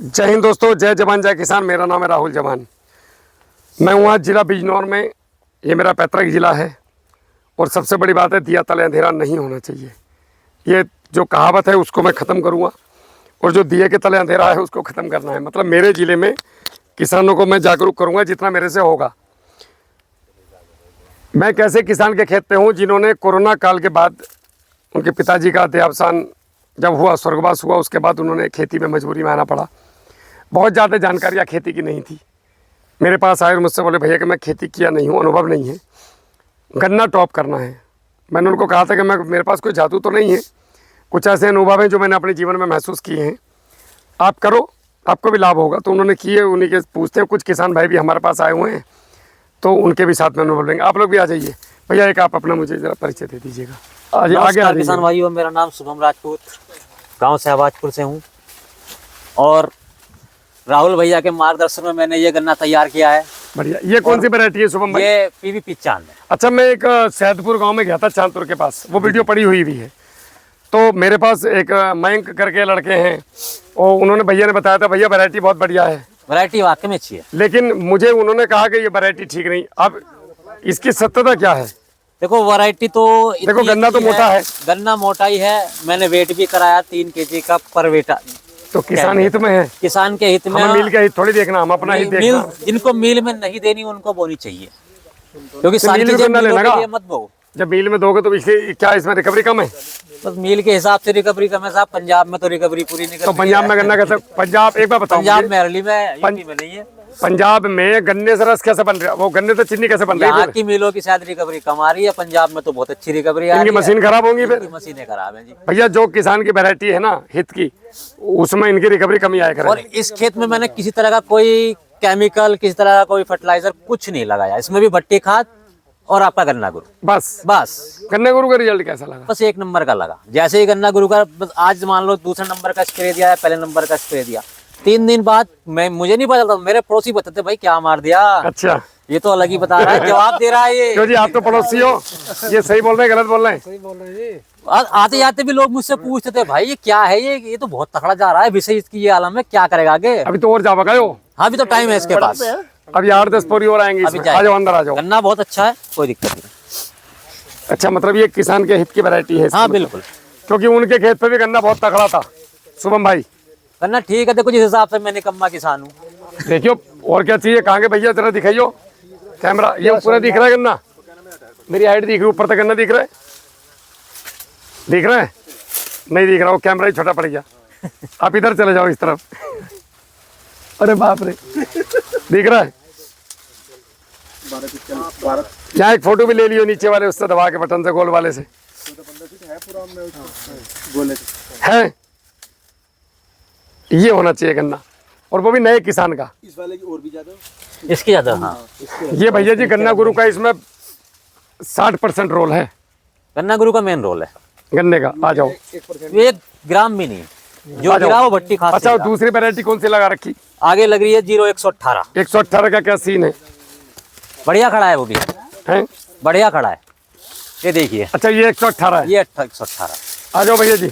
जय हिंद दोस्तों, जय जवान जय किसान। मेरा नाम है राहुल जवान। मैं हूँ आज जिला बिजनौर में। ये मेरा पैतृक ज़िला है और सबसे बड़ी बात है, दिया तले अंधेरा नहीं होना चाहिए। ये जो कहावत है उसको मैं ख़त्म करूँगा और जो दिए के तले अंधेरा है उसको ख़त्म करना है। मतलब मेरे ज़िले में किसानों को मैं जागरूक करूँगा जितना मेरे से होगा। मैं कैसे किसान के खेत पे हूँ जिन्होंने कोरोना काल के बाद उनके पिताजी का देहावसान जब हुआ, स्वर्गवास हुआ, उसके बाद उन्होंने खेती में मजबूरी में आना पड़ा। बहुत ज़्यादा जानकारियाँ खेती की नहीं थी। मेरे पास आए और मुझसे बोले, भैया कि मैं खेती किया नहीं हूँ, अनुभव नहीं है, गन्ना टॉप करना है। मैंने उनको कहा था कि मेरे पास कोई जादू तो नहीं है, कुछ ऐसे अनुभव हैं जो मैंने अपने जीवन में महसूस किए हैं, आप करो, आपको भी लाभ होगा। तो उन्होंने किए। उन्हीं के पूछते हैं, कुछ किसान भाई भी हमारे पास आए हुए हैं, तो उनके भी साथ में अनुभव लेंगे। आप लोग भी आ जाइए। भैया एक आप अपना मुझे ज़रा परिचय दे दीजिएगा। आगे किसान भाइयों, मेरा नाम शुभम राजपूत, गांव सहबाजपुर से हूं और राहुल भैया के मार्गदर्शन में मैंने ये गन्ना तैयार किया है। बढ़िया। ये कौन सी वैरायटी है शुभम भाई? ये पीवी 95 है। अच्छा, मैं एक सैदपुर गांव में गया था, चांदपुर के पास, वो वीडियो पड़ी हुई भी है। तो मेरे पास एक मयंक करके लड़के हैं और उन्होंने भैया ने बताया था, भैया वैरायटी बहुत बढ़िया है। वैरायटी वाकई में अच्छी है, लेकिन मुझे उन्होंने कहा कि ये वैरायटी ठीक नहीं। अब इसकी सत्यता क्या है? देखो वैरायटी तो देखो गन्ना तो मोटा है, गन्ना मोटा ही है। मैंने वेट भी कराया 3 kg का पर वेट। तो किसान हित में है, किसान के हित में। हमें मिल के हित थोड़ी देखना, हम अपना हित देखना। जिनको मिल में नहीं देनी उनको बोनी चाहिए, क्योंकि सारी मिल में चीजें गन्ना लेना मिलों मत बो। जब मिल में दोगे तो इसकी क्या इसमें रिकवरी कम है? बस मील के हिसाब से रिकवरी कम है साहब। पंजाब में तो रिकवरी पूरी नहीं तो पंजाब में गन्ना कैसे? पंजाब एक बार बताओ। पंजाब में, अरली में, यूपी में नहीं है। पंजाब में गन्ने से रस कैसे बन रहा है? वो गन्ने से चीनी कैसे बन रही है? यहाँ की मिलों की शायद रिकवरी कम आ रही है, पंजाब में तो बहुत अच्छी रिकवरी आ रही है। इनकी मशीन खराब होंगी फिर? मशीनें खराब हैं जी। भैया जो किसान की वैरायटी है ना हित की, उसमें इनकी रिकवरी कमी आया करे। और इस खेत में मैंने किसी तरह का कोई केमिकल, किसी तरह का कोई फर्टिलाइजर कुछ नहीं लगाया। इसमें भी भट्टी खाद और आपका गन्ना गुरु, बस। गन्ना गुरु का रिजल्ट कैसा लगा? बस 1 नंबर का लगा। जैसे ही गन्ना गुरु का, बस आज मान लो दूसरे नंबर का स्प्रे दिया है, पहले नंबर का स्प्रे दिया, 3 दिन बाद मुझे नहीं पता था, मेरे पड़ोसी बताते भाई क्या मार दिया। अच्छा, ये तो अलग ही बता रहा है, जवाब दे रहा है ये। क्यों जी, आप तो पड़ोसी हो, ये सही बोल रहे हैं गलत बोल रहे हैं? सही बोल रहे हैं जी। आते जाते भी लोग मुझसे पूछते थे, भाई ये क्या है, ये तो बहुत तगड़ा जा रहा है, विषय इसकी ये आलम है, क्या करेगा आगे? अभी तो और जा बगाए हो। हाँ, अभी तो टाइम है इसके पास। अभी 8-10 पोरी और आएंगी इसमें। आ जाओ, अंदर आ जाओ। गन्ना बहुत अच्छा है, कोई दिक्कत नहीं। अच्छा, मतलब ये किसान के हित की वैरायटी है? हाँ बिल्कुल, क्योंकि उनके खेत पे भी गन्ना बहुत तगड़ा था शुभम भाई। गन्ना ठीक है। देखो जिस हिसाब से मैं निकम्मा किसान हूँ। देखियो और क्या चाहिए? कहाँ के भैया, जरा दिखाइयो कैमरा। ये पूरा दिख रहा है गन्ना? मेरी हाइट दिख रही है, ऊपर तक गन्ना दिख रहा है? दिख रहा है? नहीं दिख रहा, वो कैमरा ही छोटा पड़ गया। आप इधर चले जाओ, इस तरफ। अरे बाप रे, दिख रहा है? यहाँ एक फोटो भी ले लियो नीचे वाले, उससे दबा के बटन से, गोल वाले से है। ये होना चाहिए गन्ना, और वो भी नए किसान का। इस वाले की और भी ज्यादा, इसकी ज्यादा। हाँ, ये भैया जी गन्ना गुरु का इसमें 60% रोल है। गन्ना गुरु का मेन रोल है गन्ने का। आ जाओ। 1 ग्राम भी नहीं, जो गिरा वो भट्टी खाद। अच्छा, दूसरी वैरायटी कौन सी लगा रखी? आगे लग रही है 0118। 118 का क्या सीन है? बढ़िया खड़ा है, वो भी हैं? बढ़िया खड़ा है, ये देखिए। अच्छा, ये 118 है। ये 118। आ जाओ भैया जी।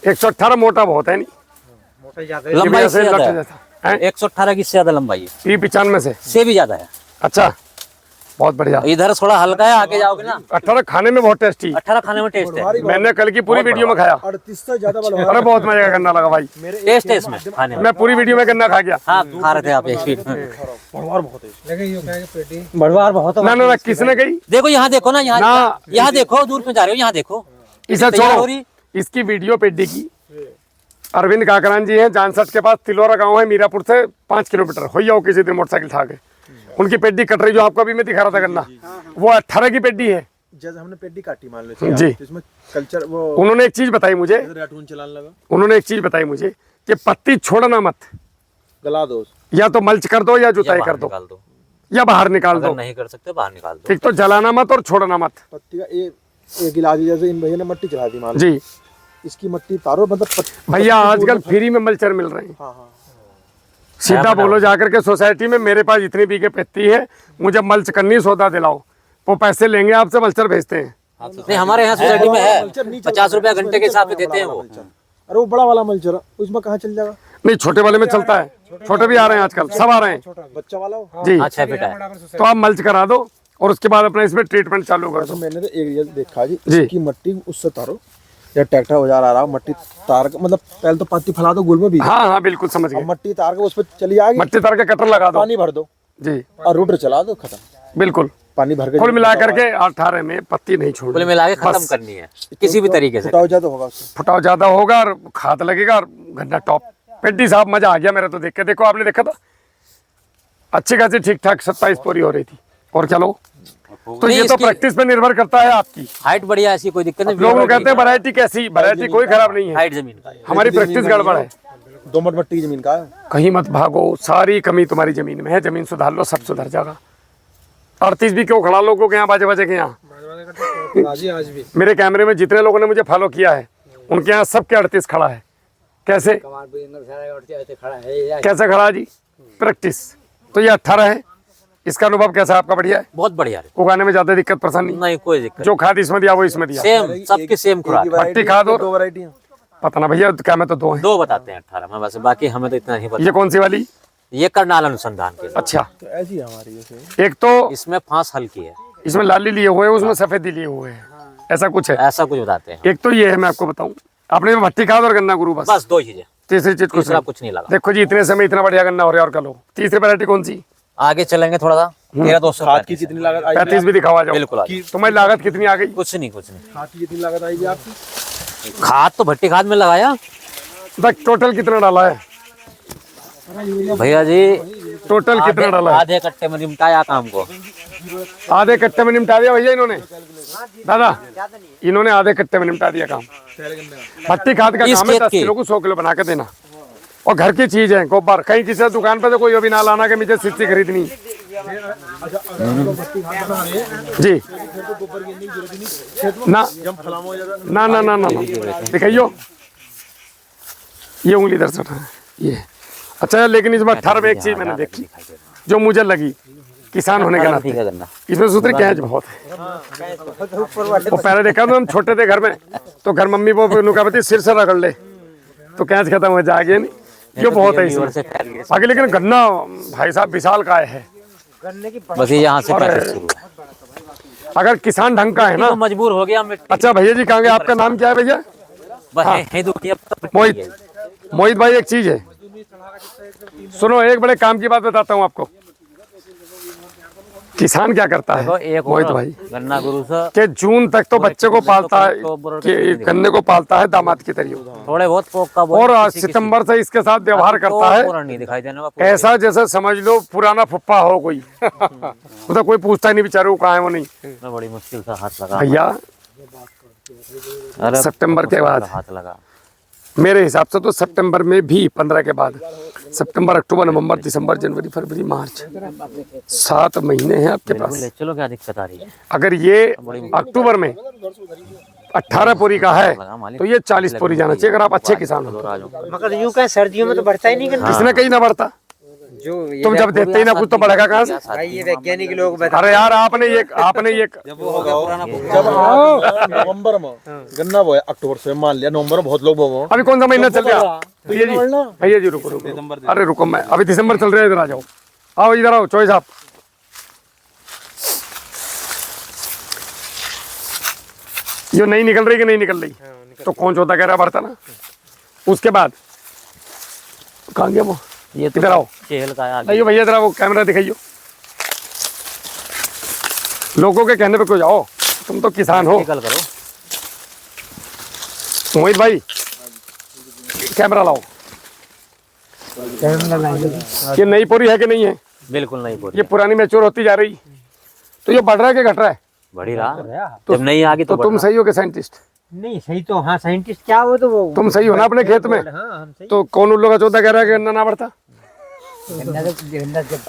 118 मोटा बहुत है, नहीं लंबाई से ज्यादा है। है? 118 की ज्यादा लंबाई है, P95 से भी ज्यादा है। अच्छा, बहुत बढ़िया। इधर थोड़ा हल्का है, आगे जाओगे ना। 18 खाने में बहुत टेस्टी। 18 खाने में टेस्ट है। मैंने कल की पूरी वीडियो में खाया। 38 से ज्यादा बल। अरे बहुत मजा का गन्ना लगा भाई, टेस्ट है इसमें खाने में। मैं पूरी वीडियो में गन्ना खा गया। हाँ, खा रहे थे आप एक फीट में। भड़वार बहुत है, लेकिन ये क्या है पेटी बढ़वार बहुत है। ना ना, किसने कही? देखो यहाँ देखो ना, ना। यहाँ देखो, दूर में जा रहे हो, यहाँ देखो। इसे छोड़ो, इसकी वीडियो पेड्डी की। अरविंद काकरान जी हैं, जानसठ के पास, तिलोरा गांव है, मीरापुर से 5 किलोमीटर हो जाओ किसी दिन मोटरसाइकिल उठा के। उनकी पेड्डी कट रही, जो आपको अभी मैं दिखा रहा था गन्ना, वो 18 की पेड्डी है। जब हमने पेटी काटी मान लो जी, तो इसमें कल्चर वो उन्होंने एक चीज बताई मुझे, चलाने लगा। उन्होंने एक चीज बताई मुझे कि पत्ती छोड़ना मत, गला दो, या तो मल्च कर दो या जुताई कर दो, या बाहर निकाल दो। नहीं कर सकते बाहर निकाल दो। ठीक, तो जलाना मत और छोड़ना मत। पत्ती का एक गिलास, जैसे इन भैया ने मट्टी चला दी मान लो जी, इसकी मट्टी तारो, मतलब भैया आजकल फ्री में मल्चर मिल रहे हैं। हाँ, सीधा बोलो जाकर के सोसाइटी में, मेरे पास इतनी बीघे पत्ती है, मुझे मल्च करनी, सौदा दिलाओ। वो पैसे लेंगे आपसे, मल्चर भेजते हैं। नहीं, हमारे यहाँ सोसाइटी में है, 50 रुपया घंटे के हिसाब से देते हैं वो। अरे वो बड़ा वाला मल्चर उसमें कहाँ चल जाएगा? नहीं, छोटे वाले में चलता है, छोटे भी आ रहे हैं आजकल, सब आ रहे हैं बच्चा वाला हो? जी। अच्छा बेटा है। तो आप मल्च करा दो और उसके बाद अपना इसमें ट्रीटमेंट चालू कर तो दो। मैंने तो एक रियल देखा जी, जी। इसकी मट्टी उससे तारो या ट्रैक्टर औजार आ रहा हो, मट्टी तार के मतलब पहले तो पत्ती फैला दो गुल में भी, हाँ हाँ बिल्कुल समझ अब गए। मट्टी तार के उस पर चली आएगी, मट्टी तार के कटर लगा दो पानी भर दो जी, और रूटर चला दो, खत्म। बिल्कुल। पानी भर के कुल मिला करके 18 में पत्ती नहीं छोड़, कुल मिला के खत्म करनी है किसी भी तरीके से। फुटाव ज्यादा होगा उससे। फुटाव ज्यादा होगा और खाद लगेगा और गन्ना टॉप। पेड्डी साहब मजा आ गया मेरा तो देख के। देखो आपने देखा था अच्छी खासी ठीक ठाक 27 पूरी हो रही थी। और चलो तो नहीं, ये तो इसकी- प्रैक्टिस पे निर्भर करता है आपकी। हाइट बढ़िया, ऐसी कोई दिक्कत नहीं। लोग कहते हैं वैरायटी कैसी, वैरायटी कोई खराब नहीं है, हाइट जमीन का है। हमारी प्रैक्टिस गड़बड़ है। दोमट मट्टी की जमीन का है। कहीं मत भागो, सारी कमी तुम्हारी जमीन में है। जमीन सुधार लो, सब सुधर जाएगा। 38 भी क्यों खड़ा लोगों के यहाँ बाजे बाजे के यहाँ। आज भी मेरे कैमरे में जितने लोगों ने मुझे फॉलो किया है उनके यहाँ सबके 38 खड़ा है। कैसे कैसे खड़ा जी? प्रैक्टिस। तो ये 18 है। इसका अनुभव कैसा है आपका? बढ़िया है, बहुत बढ़िया है। उगाने में ज्यादा दिक्कत परेशानी नहीं कोई दिक्कत। जो खाद इसमें दिया वो इसमें दिया, सेम सबके सेम खुराक। मट्टी खाद और दो वैरायटी है। पता ना भैया, क्या मैं तो दो है। दो बताते हैं 18 में, बस बाकी हमें तो इतना ही पता। ये कौन सी वाली? ये करनाल अनुसंधान के। अच्छा, तो ऐसी है हमारी जैसे। एक तो इसमें फांस हल्की है, इसमें लाली लिए हुए हैं, उसमें सफेदी लिए हुए हैं, ऐसा कुछ है। ऐसा कुछ बताते हैं। एक तो ये है, मैं आपको बताऊं, आपने भट्टी खाद और गन्ना गुरु, बस बस दो चीजें, तीसरी चीज कुछ दूसरा नहीं। कुछ नहीं लगा। देखो जी, इतने समय इतना बढ़िया गन्ना हो रहा है और कल हो। तीसरी वैरायटी कौन सी? आगे चलेंगे थोड़ा सा। 13,200 खाद की कितनी लागत आई? 35 भी दिखावा जाओ। बिल्कुल आ जाओ। तुम्हारी लागत कितनी आ गई? कुछ नहीं कुछ नहीं। खाद की कितनी लागत आएगी आपकी? खाद तो भट्टी खाद में लगाया तक टोटल कितना डाला है? भैया जी। टोटल कितना डाला है? आधे कट्टे में निपटाया काम को। आधे कट्टे में निपटा दिया भैया इन्होंने। दादा, इन्होंने आधे कट्टे में निपटा दिया काम। भट्टी खाद का इस काम है खेत 10 की। किलो को 100 किलो बना के देना, और घर की चीज है। गोबर कहीं किसी दुकान पे तो कोई अभी ना लाना के मुझे सिस्सी खरीदनी जी ना ना ना ना ना दिखाइयो। ये उंगली दर्शन है ये। अच्छा, लेकिन इस बार 18 में एक चीज मैंने देखी जो मुझे लगी किसान होने के नाते, ठीक है गन्ना। इसमें सूत्र कैच बहुत है। वो पहले देखा तो हम छोटे थे घर में, तो घर मम्मी वो नुकाबती सिर से रगड़ ले तो कैच खत्म हो जाएगी। नहीं, ये बहुत है इसमें आगे। लेकिन गन्ना भाई साहब विशाल काय है। बस ये यहाँ से प्रैक्टिस शुरू है। अगर किसान ढंग का है ना। तो मजबूर हो गया मिट्टी। अच्छा भैया जी, कहाँ गए? आपका नाम क्या है भैया? बस यहीं दुखी अब मोहित। मोहित भाई, एक चीज है, सुनो, एक बड़े काम की बात बताता हूँ आपको। किसान क्या करता है एक मोहित और भाई, गन्ना गुरु से कि जून तक तो बच्चे को पालता है, कि गन्ने को पालता है दामाद की तरीके, थोड़े बहुत पोक का और सितंबर से इसके साथ व्यवहार करता है पूरा नहीं दिखाई देने का। ऐसा जैसे समझ लो पुराना फुप्पा हो कोई। मतलब कोई पूछता ही नहीं बेचारे को कहाँ है वो। नहीं मैं बड़ी मुश्किल से हाथ लगा। भैया, अरे सितंबर के बाद हाथ लगा। मेरे हिसाब से तो सितंबर में भी 15 के बाद, सितंबर, अक्टूबर, नवंबर, दिसंबर, जनवरी, फरवरी, मार्च, 7 महीने हैं आपके पास। ले चलो, क्या दिक्कत आ रही है? अगर ये अक्टूबर में 18 पूरी का है तो ये 40 पूरी जाना चाहिए, अगर आप अच्छे किसान हो। मगर यूं का सर्दियों में तो बढ़ता ही नहीं गन्ना। किसने कहीं ना बढ़ता, जो ये तुम जब देते ही ना कुछ तो बढ़ेगा कहाँ से? भाई ये वैज्ञानिक लोग बता। अरे यार, आपने ये जब नवंबर में गन्ना बोया, अक्टूबर से मान लिया, नवंबर में बहुत लोग बोए। अभी कौन सा महीना चल रहा? भैया जी, भैया जी रुको रुको, अरे रुको, मैं अभी दिसंबर चल रहा है, इधर आ जाओ, आओ इधर आओ चौधरी साहब। ये नहीं निकल रही कि नहीं निकल रही? तो कौन चौथा कह रहा बढ़ता ना। उसके बाद कहाँ गया वो? ये तो इधर आओ, चेहल का है। आइयो भैया, इधर आओ, कैमरा दिखाइयो। लोगों के कहने पे क्यों जाओ, तुम तो किसान हो। निकल करो। मोहित भाई, कैमरा लाओ। ये नई पूरी है कि नहीं है? बिल्कुल नहीं बोल। ये पुरानी मैच्योर होती जा रही, तो ये बढ़ रहा है कि घट रहा है? बढ़ी रहा। जब नहीं आ गई तो तुम सही हो के साइंटिस्ट? नहीं सही तो हाँ, साइंटिस्ट क्या वो तो वो तुम सही हो ना अपने खेत में? हाँ हम सही। तो कौन उन लोगों का चौथा कह रहा है कि गन्ना ना बढ़ता?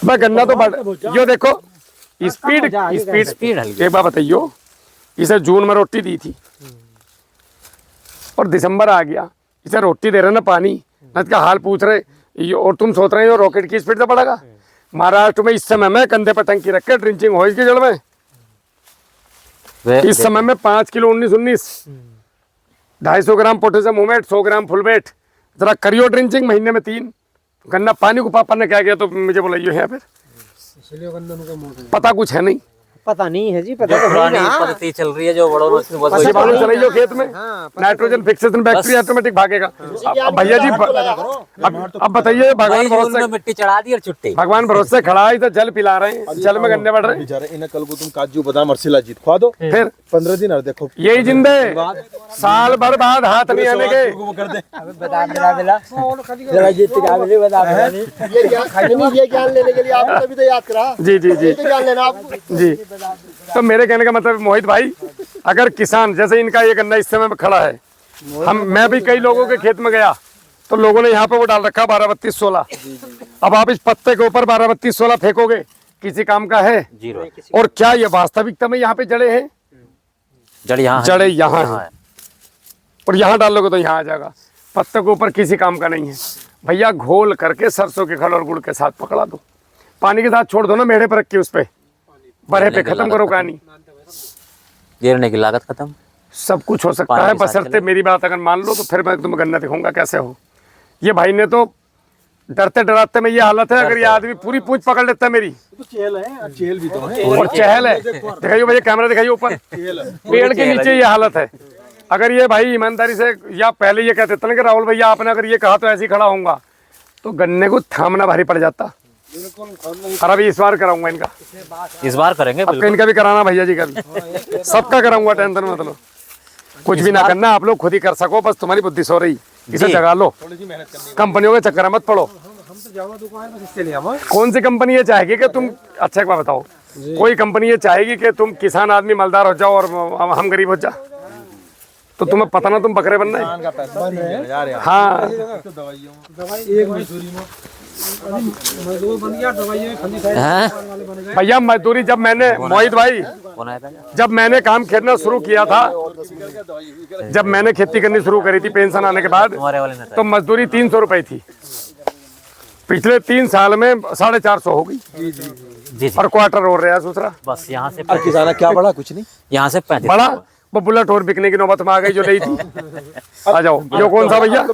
भाई गन्ना तो बढ़, यो देखो स्पीड स्पीड स्पीड हल्की। एक बार बताइयो, इसे जून में रोटी दी थी और दिसंबर आ गया, इसे रोटी दे रहे ना, पानी ना, इसका हाल पूछ रहे, और तुम सोच रहे हो रॉकेट की स्पीड से बढ़ेगा? महाराष्ट्र में इस समय में कंधे पर टंकी रख के ड्रिंचिंग हो इसकी जड़ में, इस समय में 5 किलो 19 250 ग्राम पोटेशियम हुमेट, 100 ग्राम फुलमेट, जरा करियो ड्रिंचिंग महीने में 3 गन्ना पानी को पापा ने क्या किया तो मुझे बोला है फिर पता कुछ है नहीं। पता नहीं है जी, पता तो है पुरानी ना। पद्धति चल रही है जो बड़ों ने पसी पानी चलाइयो खेत में, नाइट्रोजन फिक्सेशन बैक्टीरिया ऑटोमेटिक भागेगा। अब भैया जी अब बताइए, भगवान में भरोसे मिट्टी चढ़ा दी और छुट्टी। भगवान भरोसे खड़ा है तो जल पिला रहे हैं, जल में गन्ने बढ़ रहे हैं। बेचारे इन्हें कल को तुम काजू बादाम और शिलाजीत खवा दो, फिर 15 दिन और देखो यही जिंदे साल भर बाद हाथ नहीं आने के। वो कर दे। बादाम मिला जरा जीत का मिले बादाम ये ज्ञान खाने नहीं, ये ज्ञान लेने के लिए आपने तभी तो याद करा। जी जी जी ये ज्ञान लेना आप जी। तो मेरे कहने का मतलब मोहित भाई, अगर किसान जैसे इनका ये गन्ना इस समय में खड़ा है, मैं भी कई लोगों के खेत में गया तो लोगों ने यहाँ पे वो डाल रखा 12-32-16। अब आप इस पत्ते के ऊपर 12-32-16 फेंकोगे, किसी काम का है? जीरो। और क्या ये वास्तविकता में यहाँ पे जड़े हैं? जड़ यहाँ जड़े यहाँ है और यहाँ डालोगे तो यहाँ आ जाएगा। पत्ते के ऊपर किसी काम का नहीं है भैया। घोल करके सरसों के खल और गुड़ के साथ पकड़ा दो, पानी के साथ छोड़ दो ना, मेढ़े पर रख के उस पे बरहे पे, खत्म करो कहानी। गिरने की लागत खत्म। सब कुछ हो सकता पानी है के साथ बशर्ते चले। मेरी बात अगर मान लो तो फिर मैं तुम्हें गन्ना दिखाऊंगा कैसे हो। ये भाई ने तो डरते डराते में ये हालत है, अगर ये आदमी पूरी पूंछ पकड़ लेता है मेरी। तो चेल है, चेल भी तो है और चहल है, दिखाइए भैया, कैमरा दिखाइए ऊपर, पेड़ के नीचे ये हालत है। अगर ये भाई ईमानदारी से, या पहले ये कहते थे ना कि राहुल भैया आपने अगर ये कहा तो ऐसे ही खड़ा होऊंगा, तो गन्ने को थामना भारी पड़ जाता। और अभी इस बार कराऊंगा इनका, इस बार करेंगे अब इनका भी कराना भैया जी का भी, सबका कराऊंगा, टेंशन मत लो। कुछ भी ना करना, आप लोग खुद ही कर सको, बस तुम्हारी बुद्धि सो रही, इसे जी। जगा लो। कंपनियों के चक्कर में मत पड़ो। कौन सी कंपनी ये चाहेगी कि तुम, अच्छा एक बात बताओ, कोई कंपनी ये चाहेगी कि तुम किसान आदमी मालदार हो जाओ और हम गरीब हो जाओ? तो तुम्हें पता ना तुम बकरे बनना है। हाँ हैं? भैया, मजदूरी जब मैंने, मोहित भाई, कौन आया था? जब मैंने काम खेतना शुरू किया था, जब मैंने खेती करनी शुरू करी थी पेंशन आने के बाद, तुम्हारे वाले ने तो मजदूरी 300 रुपए थी। पिछले 3 साल में 450 हो गई, जी जी। और क्वार्टर और रहा दूसरा। बस यहाँ से और किसान क्या बड़ा कुछ नहीं। यहाँ से 35 बड़ा वो बुलेट और बिकने की नौबत में आ गई जो नहीं थी। आ जाओ, ये कौन सा भैया?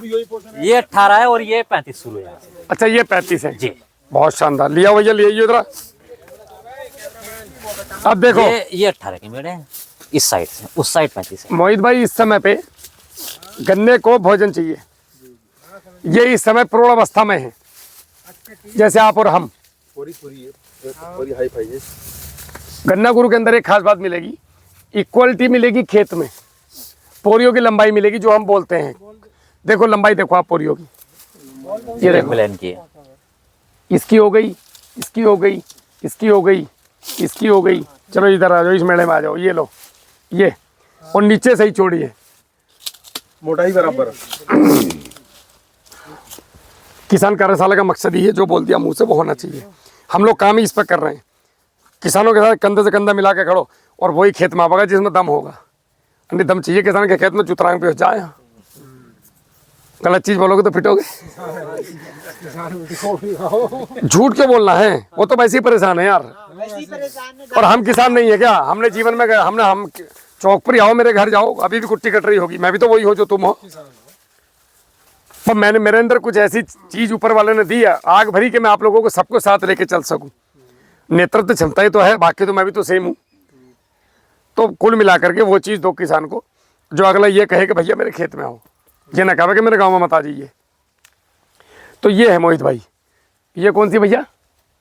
ये 18 है और ये 35 शुरू है यहाँ से। अच्छा, ये 35 है जी। बहुत शानदार। लिया भैया, लिए इधर। अब देखो ये 18 के मेरे हैं, इस साइड से, उस साइड 35 है। मोहित भाई, इस समय पे गन्ने को भोजन चाहिए। ये इस समय प्रौढ़ अवस्था में है, जैसे आप और हम। पूरी हाई फाई है। गन्ना गुरु के अंदर एक खास बात मिलेगी, इक्वलिटी मिलेगी खेत में, पोरियों की लंबाई मिलेगी जो हम बोलते हैं। देखो लंबाई देखो आप पोरियों की, ये देखो, प्लान की है। इसकी हो गई, इसकी हो गई, इसकी हो गई, इसकी हो गई। चलो इधर आ जाओ, इस मेले में आ जाओ, ये लो, ये, और नीचे से ही चौड़ी है, मोटाई बराबर। किसान कार्यशाला का मकसद ही है, जो बोल दिया मुंह से वो होना चाहिए। हम लोग काम ही इस पर कर रहे हैं, किसानों के साथ कंधे से कंधा मिला के खड़ो, और वही खेत मापेगा जिसमें दम होगा। नहीं दम चाहिए किसान के खेत में, चुतरांग पे हो जाए। गलत चीज बोलोगे तो पिटोगे। झूठ क्यों बोलना है, वो तो वैसे ही परेशान है यार। और हम किसान नहीं है क्या? हमने जीवन में हम चौक पर आओ, मेरे घर जाओ, अभी भी कुट्टी कट रही होगी, मैं भी तो वही हो जो तुम हो। पर मैंने, मेरे अंदर कुछ ऐसी चीज ऊपर वाले ने दी है, आग भरी, कि मैं आप लोगों को सबको साथ लेके चल सकूं। नेतृत्व क्षमता ही तो है, बाकी तो मैं भी तो सेम हूँ। तो कुल मिलाकर के वो चीज़ दो किसान को, जो अगला ये कहे कि भैया मेरे खेत में आओ, ये ना कहे कि मेरे गांव में मत आ जाइए। तो ये है मोहित भाई। ये कौन सी भैया?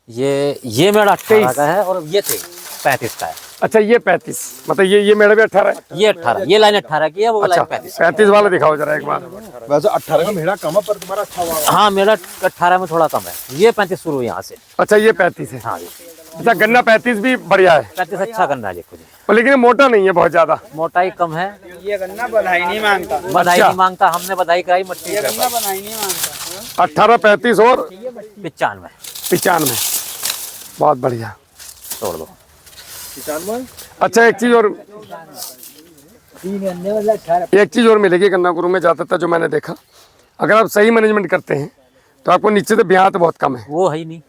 ये मेरा 18 का है और ये 35 का है। अच्छा, ये 35, मतलब ये मेरा भी 18 है। ये 18, ये लाइन 18 की है, वो अच्छा, लाइन 35। 35 वाला दिखाओ जरा एक बार। वैसे 18 का मेरा कम है, पर तुम्हारा अच्छा हुआ। हाँ, मेरा 18 में थोड़ा कम है। ये 35 शुरू है यहाँ से। अच्छा, ये 35 है। हाँ जी, अच्छा, गन्ना 35 भी बढ़िया है, 35 अच्छा करना है। देखो जी, पर लेकिन ये मोटा नहीं है बहुत ज्यादा। मोटाई कम है। ये गन्ना बधाई नहीं मांगता, बधाई अच्छा। नहीं मांगता, हमने बधाई कराई मट्टी पे। बधाई नहीं मांगता। 18, 35 और 95 95, बहुत बढ़िया। तोड़ दो। अच्छा, एक चीज और, एक चीज और मिलेगी गन्ना गुरु में ज्यादातर जो मैंने देखा, अगर आप सही मैनेजमेंट करते हैं तो आपको नीचे से ब्याह तो बहुत कम है। वो है ही नहीं,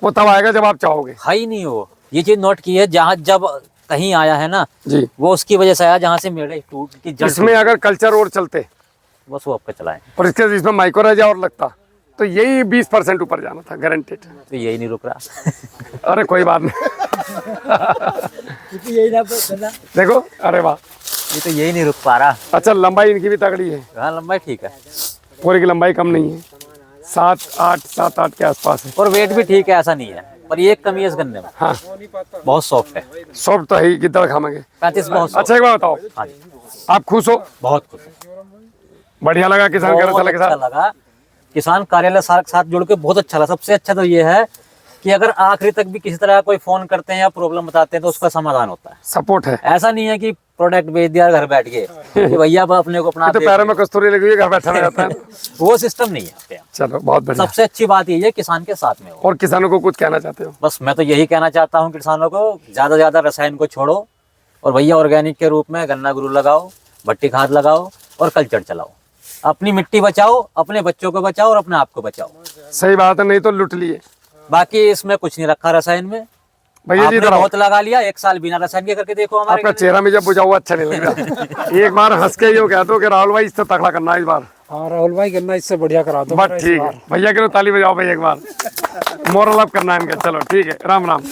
वो तब आएगा जब आप चाहोगे। है ही नहीं वो। ये चीज नोट की है, जहाँ जब कहीं आया है ना, जी, वो उसकी वजह से आया जहाँ से मेरे टूट की जड़ इसमें अगर कल्चर और चलते बस वो आपका चलाए, और इसमें माइक्रोराइजा और लगता तो यही 20% ऊपर जाना था गारंटेड। तो यही नहीं रुक रहा। अरे कोई बात नहीं। यही ना पता। देखो, अरे वाह, ये तो यही नहीं रुक पा रहा। अच्छा लंबाई इनकी भी तगड़ी है, हाँ लंबाई ठीक है पूरे की लंबाई कम नहीं है, 7-8 के आसपास है। और वेट भी ठीक है, ऐसा नहीं है, पर ये एक कमी है इस गन्ने में, हाँ, बहुत सॉफ्ट है, सॉफ्ट तो है ही, गिद्दड़ खामेंगे। 35 बहुत soft। अच्छा एक बात बताओ, हाँ जी, आप खुश हो? बहुत खुश है, बढ़िया लगा किसान बहुत कार्यशाला के अच्छा साथ? लगा, किसान कार्यालय के साथ जुड़ के बहुत अच्छा लगा। सबसे अच्छा तो ये है कि अगर आखिरी तक भी किसी तरह कोई फोन करते हैं या प्रॉब्लम बताते हैं तो उसका समाधान होता है। सपोर्ट है। ऐसा नहीं है कि प्रोडक्ट बेच दिया घर बैठ के कि भैया अब अपने को अपना ये तो दे पैरों दिया। में कस्तूरी लगी हुई है, घर बैठा रह जाता है। वो सिस्टम नहीं है आपके यहाँ। चलो बहुत बढ़िया। सबसे अच्छी बात ये है किसान के साथ में हो। और किसानों को कुछ कहना चाहते हो? बस मैं तो यही कहना चाहता हूँ किसानों को, ज्यादा से ज्यादा रसायन को छोड़ो और भैया ऑर्गेनिक के रूप में गन्ना गुरु लगाओ, भट्टी खाद लगाओ और कल्चर चलाओ। अपनी मिट्टी बचाओ, अपने बच्चों को बचाओ और अपने आप को बचाओ। सही बात है, नहीं तो लुट लिए। बाकी इसमें कुछ नहीं रखा रसायन में। भैया जी आपने इधर आओ। बहुत लगा लिया, 1 साल बिना रसायन के करके देखो हमारे आपका चेहरा में जब बुझा हुआ अच्छा नहीं लग रहा। एक बार हंस के यूँ कह दो कि राहुल भाई इससे तगड़ा करना है इस बार। हाँ राहुल भाई गन्ना इससे बढ़िया करा दो। बस ठीक है, भैया के लिए ताली बजाओ भाई एक बार, मोरल अप करना है इनका। चलो ठीक है, राम राम।